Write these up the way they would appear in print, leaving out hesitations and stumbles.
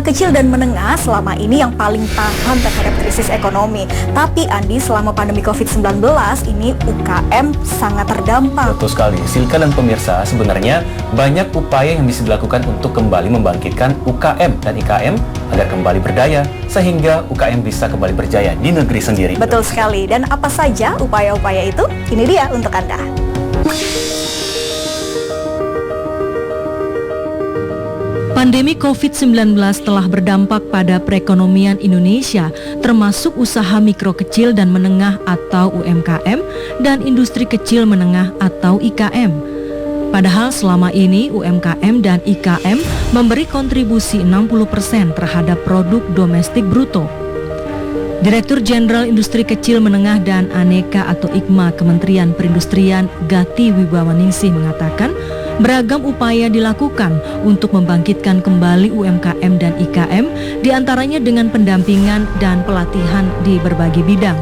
Usaha kecil dan menengah selama ini yang paling tahan terhadap krisis ekonomi. Tapi Andi, selama pandemi COVID-19 ini UKM sangat terdampak. Betul sekali, Silka dan pemirsa, sebenarnya banyak upaya yang bisa dilakukan untuk kembali membangkitkan UKM dan IKM agar kembali berdaya, sehingga UKM bisa kembali berjaya di negeri sendiri. Betul sekali, dan apa saja upaya-upaya itu? Ini dia untuk Anda. Pandemi COVID-19 telah berdampak pada perekonomian Indonesia, termasuk usaha mikro kecil dan menengah atau UMKM dan industri kecil menengah atau IKM. Padahal selama ini UMKM dan IKM memberi kontribusi 60% terhadap produk domestik bruto. Direktur Jenderal Industri Kecil Menengah dan Aneka atau IKMA Kementerian Perindustrian Gati Wibawaningsih mengatakan, beragam upaya dilakukan untuk membangkitkan kembali UMKM dan IKM, diantaranya dengan pendampingan dan pelatihan di berbagai bidang.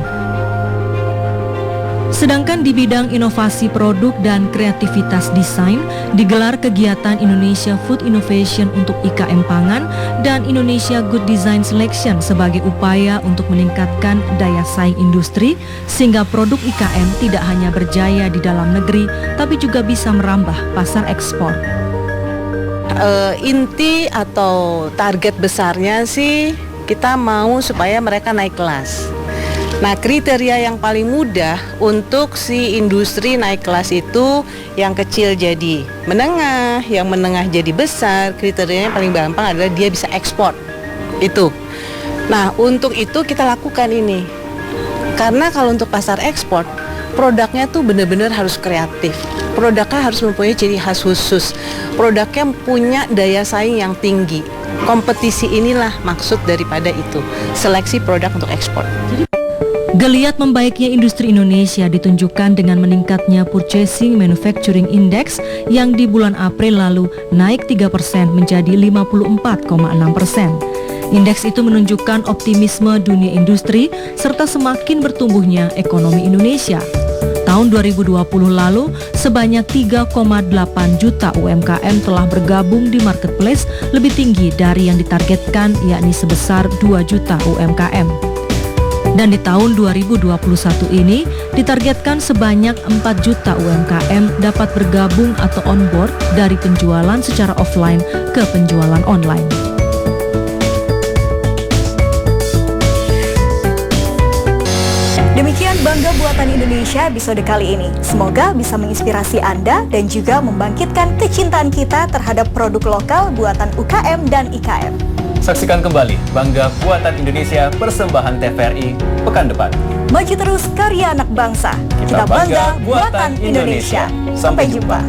Sedangkan di bidang inovasi produk dan kreativitas desain, digelar kegiatan Indonesia Food Innovation untuk IKM pangan dan Indonesia Good Design Selection sebagai upaya untuk meningkatkan daya saing industri sehingga produk IKM tidak hanya berjaya di dalam negeri tapi juga bisa merambah pasar ekspor. Inti atau target besarnya sih kita mau supaya mereka naik kelas. Nah, kriteria yang paling mudah untuk si industri naik kelas itu yang kecil jadi menengah, yang menengah jadi besar. Kriterianya paling gampang adalah dia bisa ekspor. Itu. Nah, untuk itu kita lakukan ini. Karena kalau untuk pasar ekspor, produknya tuh benar-benar harus kreatif. Produknya harus mempunyai ciri khas khusus. Produknya punya daya saing yang tinggi. Kompetisi inilah maksud daripada itu. Seleksi produk untuk ekspor. Geliat membaiknya industri Indonesia ditunjukkan dengan meningkatnya Purchasing Manufacturing Index yang di bulan April lalu naik 3% menjadi 54,6%. Indeks itu menunjukkan optimisme dunia industri serta semakin bertumbuhnya ekonomi Indonesia. Tahun 2020 lalu, sebanyak 3,8 juta UMKM telah bergabung di marketplace, lebih tinggi dari yang ditargetkan, yakni sebesar 2 juta UMKM. Dan di tahun 2021 ini ditargetkan sebanyak 4 juta UMKM dapat bergabung atau on-board dari penjualan secara offline ke penjualan online. Demikian Bangga Buatan Indonesia episode kali ini. Semoga bisa menginspirasi Anda dan juga membangkitkan kecintaan kita terhadap produk lokal buatan UKM dan IKM. Saksikan kembali Bangga Buatan Indonesia persembahan TVRI pekan depan. Maju terus karya anak bangsa. Kita bangga buatan Indonesia. Sampai jumpa.